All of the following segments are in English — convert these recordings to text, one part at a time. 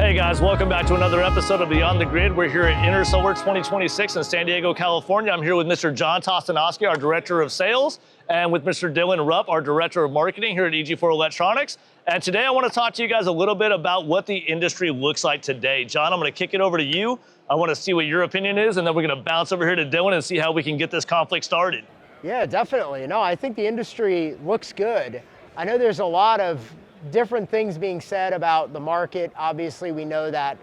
Hey guys, welcome back to another episode of Beyond the Grid. We're here at Intersolar 2026 in San Diego, California. I'm here with Mr. John Tostanoski, our Director of Sales, and with Mr. Dylan Rupp, our Director of Marketing here at EG4 Electronics. And today I want to talk to you guys a little bit about what the industry looks like today. John, I'm going to kick it over to you. I want to see what your opinion is, and then we're going to bounce over here to Dylan and see how we can get this conflict started. Yeah, definitely. No, I think the industry looks good. I know there's a lot of different things being said about the market. Obviously, we know that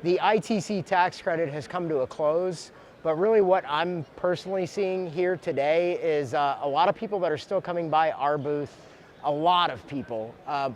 the ITC tax credit has come to a close, but really what I'm personally seeing here today is a lot of people that are still coming by our booth, a lot of people,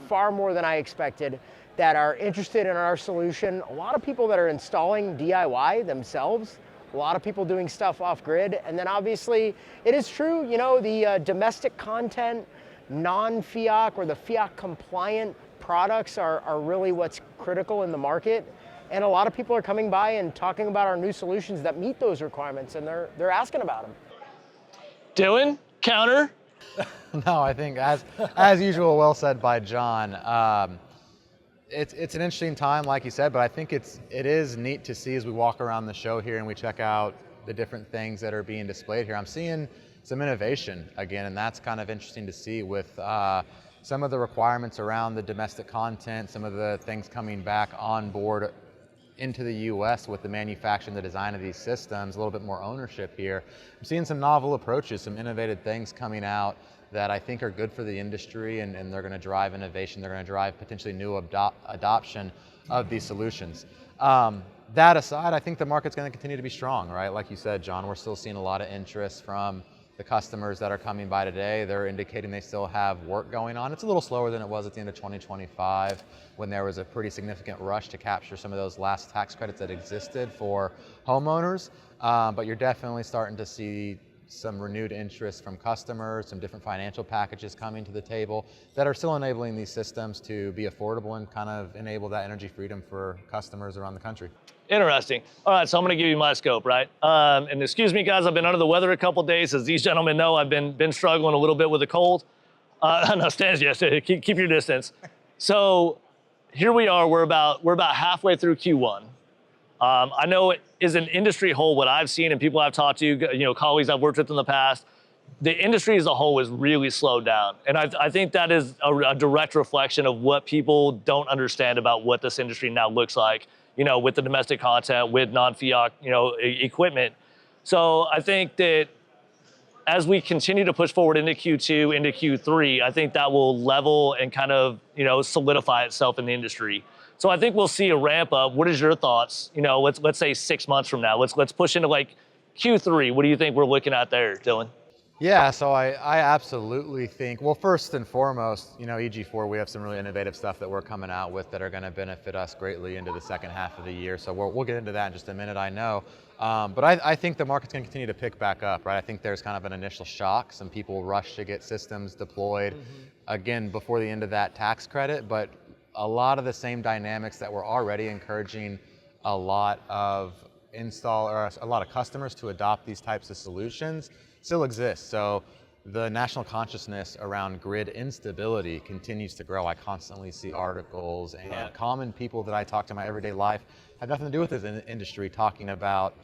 far more than I expected, that are interested in our solution. A lot of people that are installing DIY themselves, a lot of people doing stuff off grid. And then obviously, it is true, you know, the domestic content, non-FIAC or the FIAC compliant products are really what's critical in the market. And a lot of people are coming by and talking about our new solutions that meet those requirements, and they're asking about them. Dylan, counter? No, I think as usual, well said by John. It's an interesting time, like you said, but I think it is neat to see as we walk around the show here and we check out the different things that are being displayed here. I'm seeing some innovation again, and that's kind of interesting to see with some of the requirements around the domestic content, some of the things coming back on board into the US with the manufacturing, the design of these systems, a little bit more ownership here. I'm seeing some novel approaches, some innovative things coming out that I think are good for the industry, and they're going to drive innovation. They're going to drive potentially new adoption of these solutions. That aside, I think the market's going to continue to be strong, right? Like you said, John, we're still seeing a lot of interest from the customers that are coming by today. They're indicating they still have work going on. It's a little slower than it was at the end of 2025 when there was a pretty significant rush to capture some of those last tax credits that existed for homeowners. But you're definitely starting to see some renewed interest from customers, some different financial packages coming to the table that are still enabling these systems to be affordable and kind of enable that energy freedom for customers around the country. Interesting. All right, so I'm going to give you my scope, right? And excuse me, guys, I've been under the weather a couple days. As these gentlemen know, I've been struggling a little bit with a cold. No, Stan's, yes, keep your distance. So here we are. We're about halfway through Q1. I know as an industry whole, what I've seen and people I've talked to, you know, colleagues I've worked with in the past, the industry as a whole is really slowed down. And I think that is a direct reflection of what people don't understand about what this industry now looks like, you know, with the domestic content, with non-FIAC, you know, equipment. So I think that as we continue to push forward into Q2, into Q3, I think that will level and kind of, you know, solidify itself in the industry. So I think we'll see a ramp up. What is your thoughts? You know, let's say 6 months from now. Let's push into like Q3. What do you think we're looking at there, Dylan? Yeah, so I absolutely think, well, first and foremost, you know, EG4, we have some really innovative stuff that we're coming out with that are going to benefit us greatly into the second half of the year. So we'll get into that in just a minute, I know. But I think the market's going to continue to pick back up, right? I think there's kind of an initial shock. Some people rush to get systems deployed, again, before the end of that tax credit. But a lot of the same dynamics that were already encouraging a lot of customers to adopt these types of solutions still exists. So the national consciousness around grid instability continues to grow. I constantly see articles and common people that I talk to in my everyday life have nothing to do with this industry talking about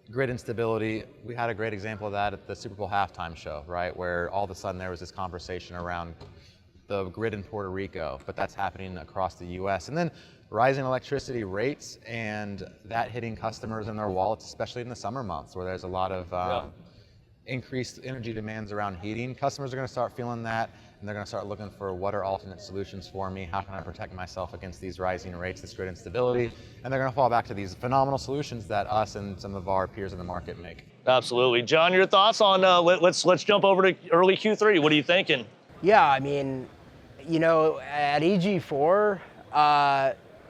grid instability. We had a great example of that at the Super Bowl halftime show, right? Where all of a sudden there was this conversation around the grid in Puerto Rico, but that's happening across the US. And then rising electricity rates and that hitting customers in their wallets, especially in the summer months where there's a lot of increased energy demands around heating. Customers are going to start feeling that, and they're going to start looking for what are alternate solutions for me? How can I protect myself against these rising rates, this grid instability? And they're going to fall back to these phenomenal solutions that us and some of our peers in the market make. Absolutely. John, your thoughts on, let's jump over to early Q3. What are you thinking? Yeah, I mean, you know, at EG4,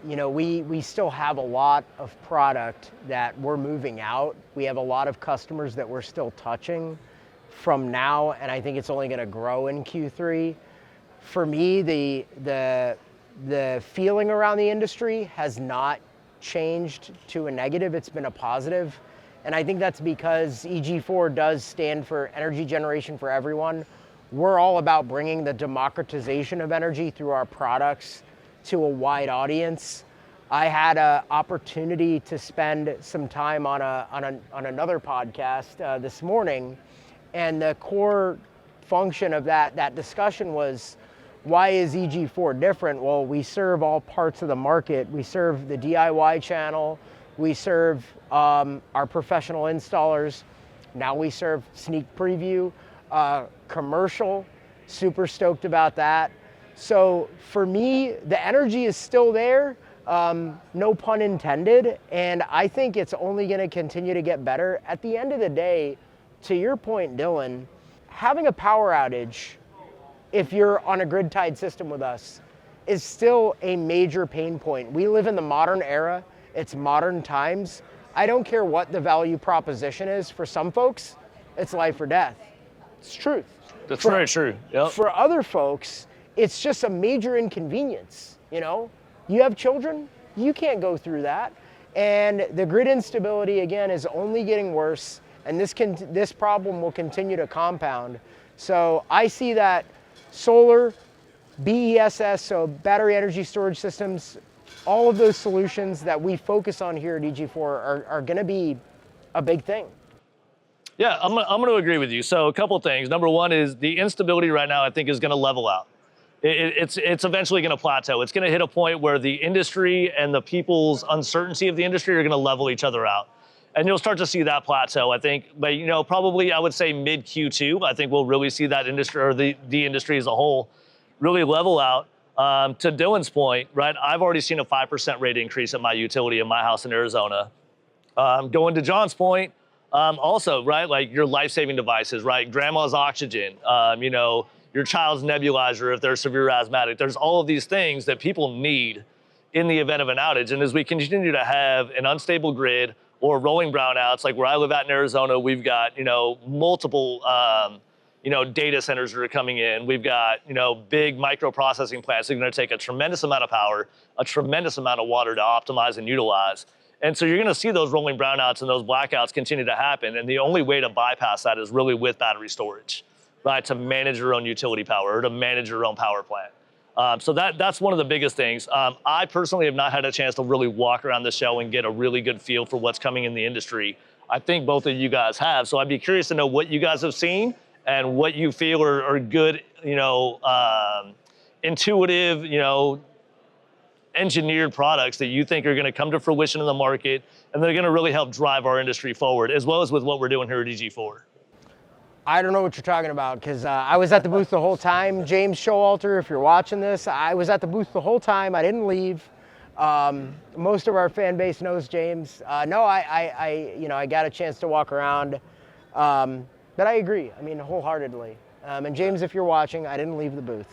you know, we still have a lot of product that we're moving out. We have a lot of customers that we're still touching from now, and I think it's only going to grow in Q3. For me, the feeling around the industry has not changed to a negative. It's been a positive, and I think that's because EG4 does stand for energy generation for everyone. We're all about bringing the democratization of energy through our products to a wide audience. I had an opportunity to spend some time on another podcast this morning, and the core function of that discussion was, why is EG4 different? Well, we serve all parts of the market. We serve the DIY channel. We serve our professional installers. Now we serve sneak preview, commercial. Super stoked about that. So for me, the energy is still there. No pun intended, and I think it's only going to continue to get better. At the end of the day, to your point, Dylan, having a power outage, if you're on a grid-tied system with us, is still a major pain point. We live in the modern era. It's modern times. I don't care what the value proposition is. For some folks, it's life or death. It's truth. That's very true. Yep. For other folks, it's just a major inconvenience, you know? You have children, you can't go through that. And the grid instability, again, is only getting worse, and this problem will continue to compound. So I see that solar, BESS, so battery energy storage systems, all of those solutions that we focus on here at EG4 are gonna be a big thing. Yeah, I'm going to agree with you. So a couple things. Number one is the instability right now, I think, is going to level out. It's eventually going to plateau. It's going to hit a point where the industry and the people's uncertainty of the industry are going to level each other out. And you'll start to see that plateau, I think. But, you know, probably I would say mid Q2, I think we'll really see that industry, or the industry as a whole, really level out. To Dylan's point, right, I've already seen a 5% rate increase at my utility in my house in Arizona. Going to John's point, also, right, like your life-saving devices, right, grandma's oxygen, you know, your child's nebulizer if they're severe asthmatic. There's all of these things that people need in the event of an outage. And as we continue to have an unstable grid or rolling brownouts, like where I live at in Arizona, we've got, you know, multiple, you know, data centers that are coming in. We've got, you know, big microprocessing plants that are going to take a tremendous amount of power, a tremendous amount of water to optimize and utilize. And so you're going to see those rolling brownouts and those blackouts continue to happen. And the only way to bypass that is really with battery storage, right? To manage your own utility power or to manage your own power plant. So that's one of the biggest things. I personally have not had a chance to really walk around the show and get a really good feel for what's coming in the industry. I think both of you guys have. So I'd be curious to know what you guys have seen and what you feel are good, you know, intuitive, you know, engineered products that you think are going to come to fruition in the market and they're going to really help drive our industry forward, as well as with what we're doing here at EG4. I don't know what you're talking about, because I was at the booth the whole time. James Showalter, if you're watching this, I was at the booth the whole time. I didn't leave. Most of our fan base knows James. No, I got a chance to walk around, but I agree. I mean, wholeheartedly. And James, if you're watching, I didn't leave the booth.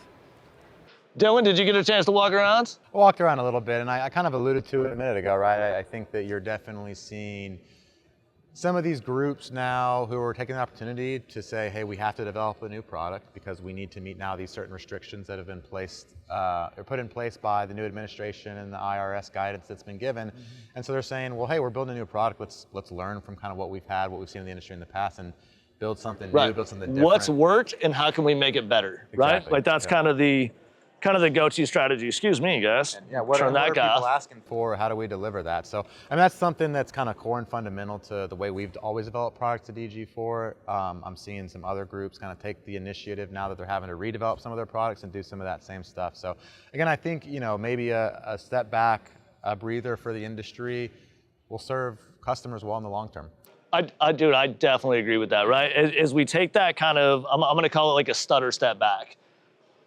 Dylan, did you get a chance to walk around? I walked around a little bit, and I kind of alluded to it a minute ago, right? I think that you're definitely seeing some of these groups now who are taking the opportunity to say, hey, we have to develop a new product because we need to meet now these certain restrictions that have been placed or put in place by the new administration and the IRS guidance that's been given. Mm-hmm. And so they're saying, well, hey, we're building a new product. Let's learn from kind of what we've had, what we've seen in the industry in the past, and build something new, build something different. What's worked and how can we make it better, right? Like that's kind of the go-to strategy. Excuse me, guys. And yeah, what are people asking for? How do we deliver that? So, I mean, that's something that's kind of core and fundamental to the way we've always developed products at EG4. I'm seeing some other groups kind of take the initiative now that they're having to redevelop some of their products and do some of that same stuff. So, again, I think, you know, maybe a step back, a breather for the industry will serve customers well in the long term. I definitely agree with that, right? As we take that kind of, I'm going to call it like a stutter step back.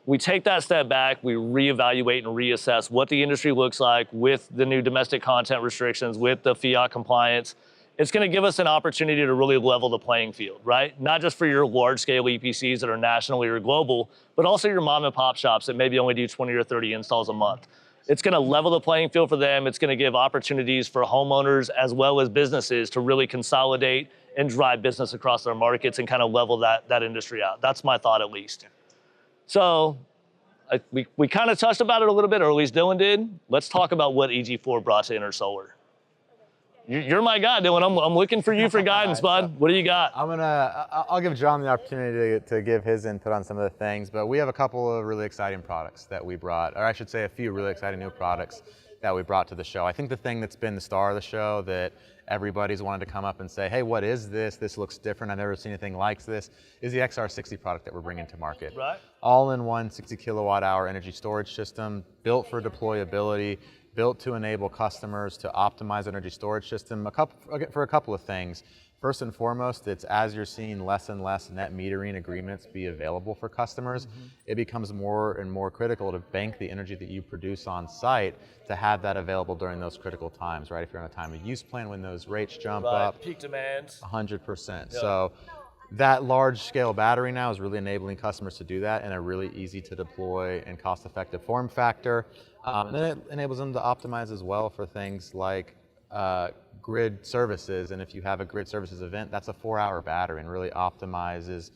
We take that step back, we reevaluate and reassess what the industry looks like with the new domestic content restrictions, with the fiat compliance. It's going to give us an opportunity to really level the playing field, right? Not just for your large scale EPCs that are nationally or global, but also your mom and pop shops that maybe only do 20 or 30 installs a month. It's going to level the playing field for them. It's going to give opportunities for homeowners as well as businesses to really consolidate and drive business across their markets and kind of level that industry out. That's my thought, at least. So we kind of touched about it a little bit, or at least Dylan did. Let's talk about what EG4 brought to Intersolar. You're my guy, Dylan. I'm looking for you for guidance, bud. What do you got? I'll give John the opportunity to give his input on some of the things, but we have a couple of really exciting products that we brought, or I should say a few really exciting new products that we brought to the show. I think the thing that's been the star of the show that everybody's wanted to come up and say, hey, what is this? This looks different. I've never seen anything like this, is the XR60 product that we're bringing to market. Right. All-in-one 60 kilowatt hour energy storage system, built for deployability, built to enable customers to optimize energy storage system for a couple of things. First and foremost, it's as you're seeing less and less net metering agreements be available for customers, it becomes more and more critical to bank the energy that you produce on site to have that available during those critical times, right? If you're on a time of use plan when those rates jump up. Peak demand. 100%. So that large scale battery now is really enabling customers to do that in a really easy to deploy and cost effective form factor. And then it enables them to optimize as well for things like grid services, and if you have a grid services event, that's a 4-hour battery and really optimizes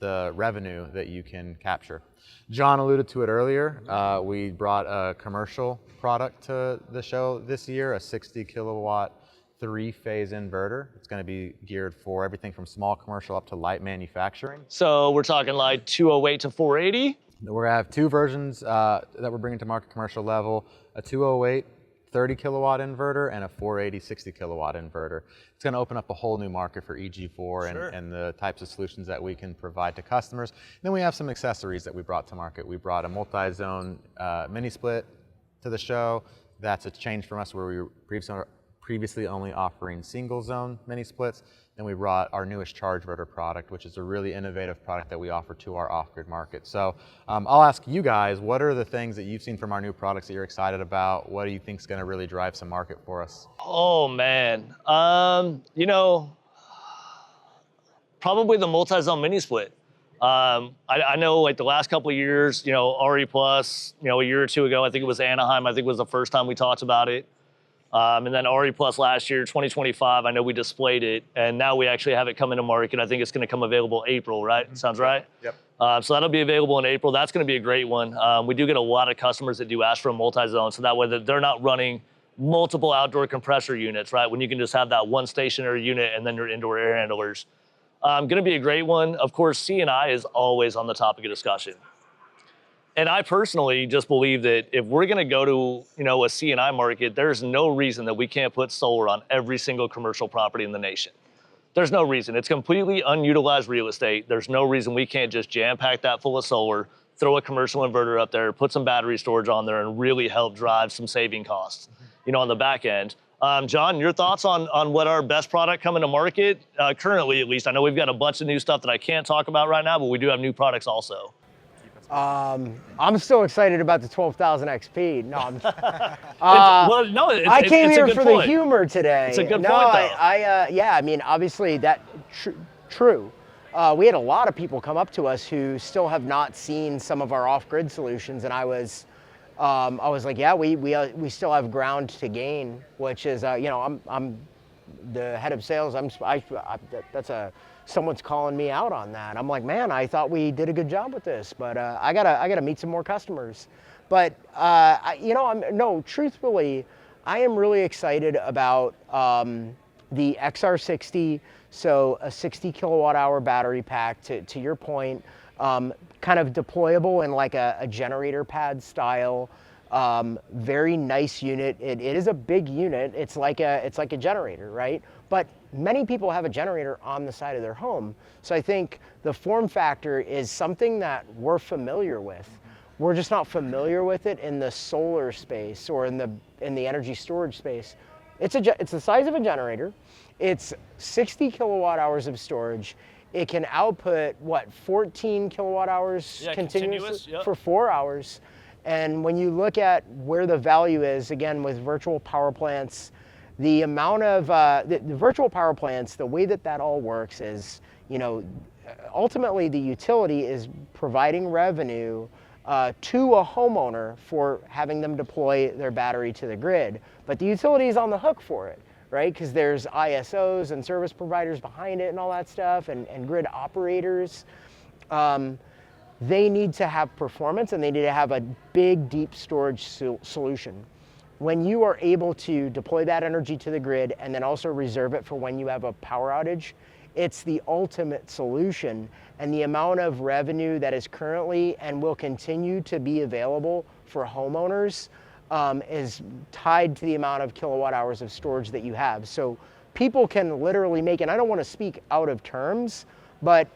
the revenue that you can capture. John alluded to it earlier. We brought a commercial product to the show this year, a 60 kilowatt 3-phase inverter. It's going to be geared for everything from small commercial up to light manufacturing. So we're talking like 208 to 480? We're going to have 2 versions that we're bringing to market commercial level, a 208 30 kilowatt inverter and a 480 60 kilowatt inverter. It's going to open up a whole new market for EG4 and the types of solutions that we can provide to customers. Then we have some accessories that we brought to market. We brought a multi-zone mini split to the show. That's a change from us where we were previously only offering single zone mini splits. Then we brought our newest charge inverter product, which is a really innovative product that we offer to our off-grid market. So I'll ask you guys, what are the things that you've seen from our new products that you're excited about? What do you think is going to really drive some market for us? Oh man, you know, probably the multi-zone mini split. I know like the last couple of years, you know, RE Plus, you know, a year or two ago, I think it was Anaheim, I think it was the first time we talked about it. And then RE Plus last year, 2025, I know we displayed it, and now we actually have it coming to market. I think it's going to come available April, right? Sounds right? Yep. So that'll be available in April. That's going to be a great one. We do get a lot of customers that do ask for a multi-zone, so that way that they're not running multiple outdoor compressor units, right? When you can just have that one stationary unit and then your indoor air handlers. Going to be a great one. Of course, C&I is always on the topic of discussion. And I personally just believe that if we're going to go to, you know, a C&I market, there's no reason that we can't put solar on every single commercial property in the nation. There's no reason. It's completely unutilized real estate. There's no reason we can't just jam-pack that full of solar, throw a commercial inverter up there, put some battery storage on there, and really help drive some saving costs, you know, on the back end. John, your thoughts on what our best product coming to market, currently at least? I know we've got a bunch of new stuff that I can't talk about right now, but we do have new products also. I'm still excited about the 12,000 XP. No, I came here for the humor today. It's a good point, though. Yeah, I mean, obviously that true. We had a lot of people come up to us who still have not seen some of our off-grid solutions, and I was like, yeah, we still have ground to gain, which is, you know, I'm the head of sales. Someone's calling me out on that. I'm like, man, I thought we did a good job with this, but I gotta meet some more customers. But you know, truthfully, I am really excited about the XR60. So a 60 kilowatt hour battery pack. To your point, kind of deployable in like a generator pad style. Very nice unit. It is a big unit. It's like a generator, right? But many people have a generator on the side of their home. So I think the form factor is something that we're familiar with. We're just not familiar with it in the solar space or in the energy storage space. It's the size of a generator. It's 60 kilowatt hours of storage. It can output, what, 14 kilowatt hours continuously for 4 hours. And when you look at where the value is, again, with virtual power plants, the amount of, the virtual power plants, the way that all works is, you know, ultimately the utility is providing revenue to a homeowner for having them deploy their battery to the grid. But the utility is on the hook for it, right? Because there's ISOs and service providers behind it and all that stuff, and grid operators. They need to have performance, and they need to have a big, deep storage solution. When you are able to deploy that energy to the grid and then also reserve it for when you have a power outage, it's the ultimate solution. And the amount of revenue that is currently and will continue to be available for homeowners is tied to the amount of kilowatt hours of storage that you have. So people can literally make, and I don't want to speak out of terms, but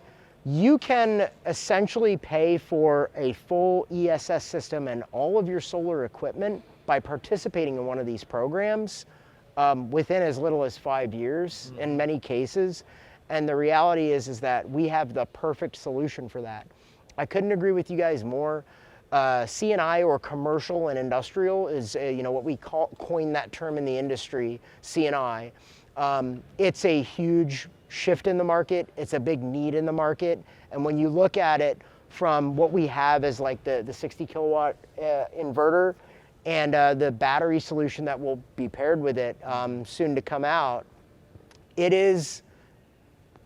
you can essentially pay for a full ESS system and all of your solar equipment by participating in one of these programs within as little as 5 years in many cases. And the reality is that we have the perfect solution for that. I couldn't agree with you guys more. C&I, or commercial and industrial, is what we coin that term in the industry, C&I. It's a huge shift in the market. It's a big need in the market. And when you look at it from what we have as like the 60 kilowatt inverter and the battery solution that will be paired with it soon to come out, it is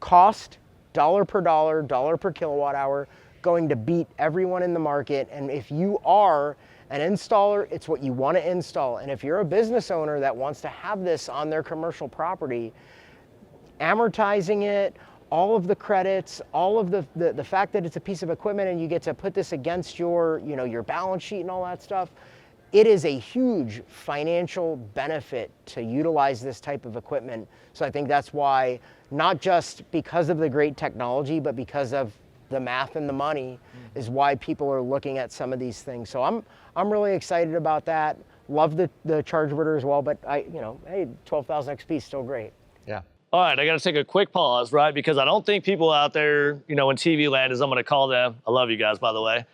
cost, dollar per dollar, dollar per kilowatt hour, going to beat everyone in the market. And if you are an installer, it's what you want to install. And if you're a business owner that wants to have this on their commercial property, amortizing it, all of the credits, all of the fact that it's a piece of equipment and you get to put this against your, your balance sheet and all that stuff, it is a huge financial benefit to utilize this type of equipment. So I think that's why, not just because of the great technology, but because of the math and the money, is why people are looking at some of these things. So I'm really excited about that. Love the charge inverter as well, but hey, 12,000 XP is still great. Yeah. All right, I got to take a quick pause, right? Because I don't think people out there, in TV land, as I'm going to call them, I love you guys, by the way,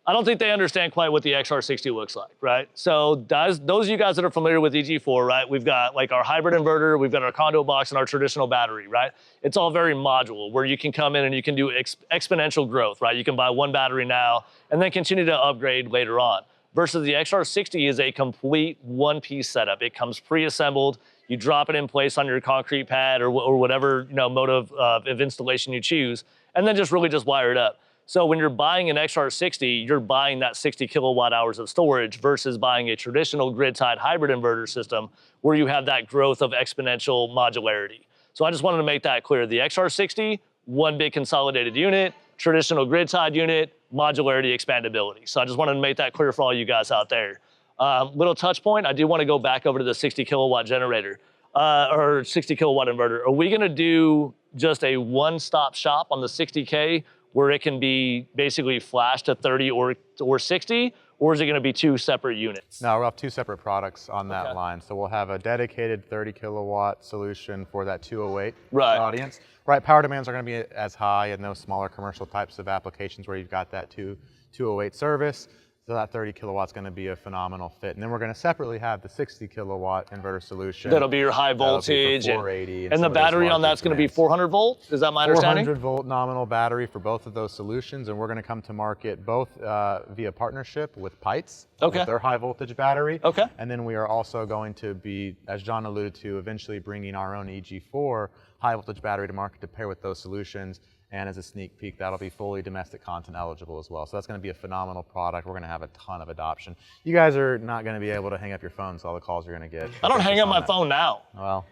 I don't think they understand quite what the XR60 looks like, right? So those of you guys that are familiar with EG4, right, we've got like our hybrid inverter, we've got our conduit box, and our traditional battery, right? It's all very modular, where you can come in and you can do exponential growth, right? You can buy one battery now and then continue to upgrade later on. Versus the XR60 is a complete one-piece setup. It comes pre-assembled. You drop it in place on your concrete pad or whatever mode of installation you choose, and then just wire it up. So when you're buying an XR60, you're buying that 60 kilowatt hours of storage versus buying a traditional grid-tied hybrid inverter system where you have that growth of exponential modularity. So I just wanted to make that clear. The XR60, one big consolidated unit, traditional grid-tied unit, modularity, expandability. So I just wanted to make that clear for all you guys out there. Little touch point, I do want to go back over to the 60 kilowatt generator or 60 kilowatt inverter. Are we going to do just a one-stop shop on the 60K where it can be basically flashed to 30 or 60, or is it going to be two separate units? No, we'll have two separate products on that line. So we'll have a dedicated 30 kilowatt solution for that 208 audience. Right, power demands are going to be as high in those smaller commercial types of applications where you've got that 208 service. So that 30 kilowatt's going to be a phenomenal fit. And then we're going to separately have the 60 kilowatt inverter solution. That'll be your high voltage. 480 and the battery on that's going to be 400 volt? Is that my understanding? 400 volt nominal battery for both of those solutions. And we're going to come to market both via partnership with Pites, with their high voltage battery. And then we are also going to be, as John alluded to, eventually bringing our own EG4 high voltage battery to market to pair with those solutions. And as a sneak peek, that'll be fully domestic content eligible as well. So that's going to be a phenomenal product. We're going to have a ton of adoption. You guys are not going to be able to hang up your phones, all the calls you're going to get. I don't hang up my phone now. Well,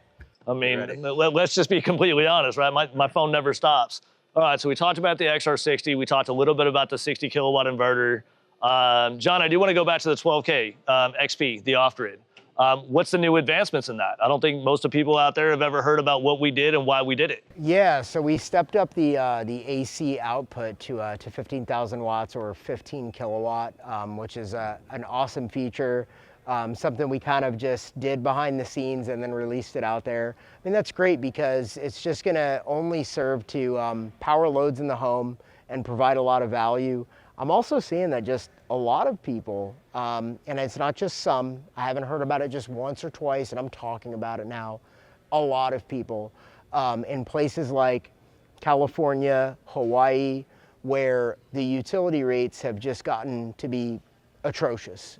I mean, let's just be completely honest, right? My phone never stops. All right, so we talked about the XR60. We talked a little bit about the 60 kilowatt inverter. John, I do want to go back to the 12K XP, the off-grid. What's the new advancements in that? I don't think most of the people out there have ever heard about what we did and why we did it. Yeah, so we stepped up the AC output to 15,000 watts or 15 kilowatt, which is an awesome feature. Something we kind of just did behind the scenes and then released it out there. I mean, that's great because it's just going to only serve to power loads in the home and provide a lot of value. I'm also seeing that just a lot of people, and it's not just some, I haven't heard about it just once or twice, and I'm talking about it now, a lot of people in places like California, Hawaii, where the utility rates have just gotten to be atrocious.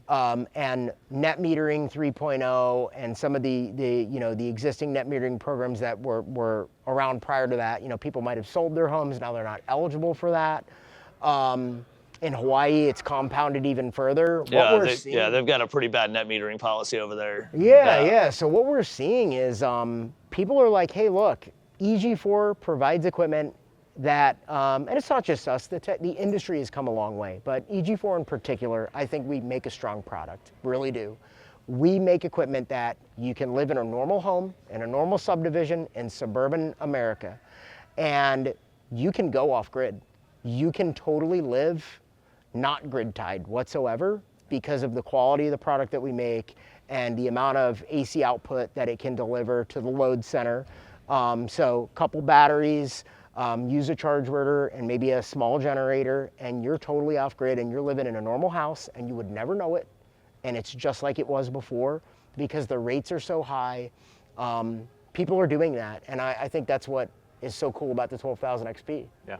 And net metering 3.0 and some of the existing net metering programs that were around prior to that, people might have sold their homes, now they're not eligible for that. In Hawaii, it's compounded even further. They've got a pretty bad net metering policy over there. Yeah. So what we're seeing is people are like, hey, look, EG4 provides equipment. that, and it's not just us, the industry has come a long way, but EG4 in particular, I think we make a strong product, really do. We make equipment that you can live in a normal home, in a normal subdivision in suburban America, and you can go off grid. You can totally live not grid tied whatsoever because of the quality of the product that we make and the amount of AC output that it can deliver to the load center. So couple batteries, use a charge inverter and maybe a small generator, and you're totally off grid and you're living in a normal house and you would never know it. And it's just like it was before because the rates are so high. People are doing that. And I think that's what is so cool about the 12,000 XP. Yeah.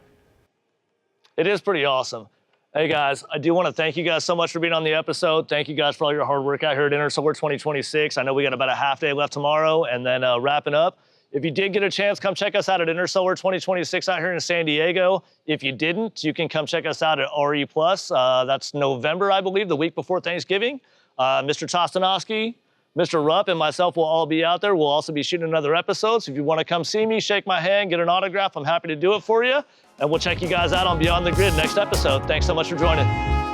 It is pretty awesome. Hey guys, I do want to thank you guys so much for being on the episode. Thank you guys for all your hard work out here at Intersolar 2026. I know we got about a half day left tomorrow and then wrapping up. If you did get a chance, come check us out at Intersolar 2026 out here in San Diego. If you didn't, you can come check us out at RE+. That's November, I believe, the week before Thanksgiving. Mr. Tostanoski, Mr. Rupp, and myself will all be out there. We'll also be shooting another episode. So if you want to come see me, shake my hand, get an autograph, I'm happy to do it for you. And we'll check you guys out on Beyond the Grid next episode. Thanks so much for joining.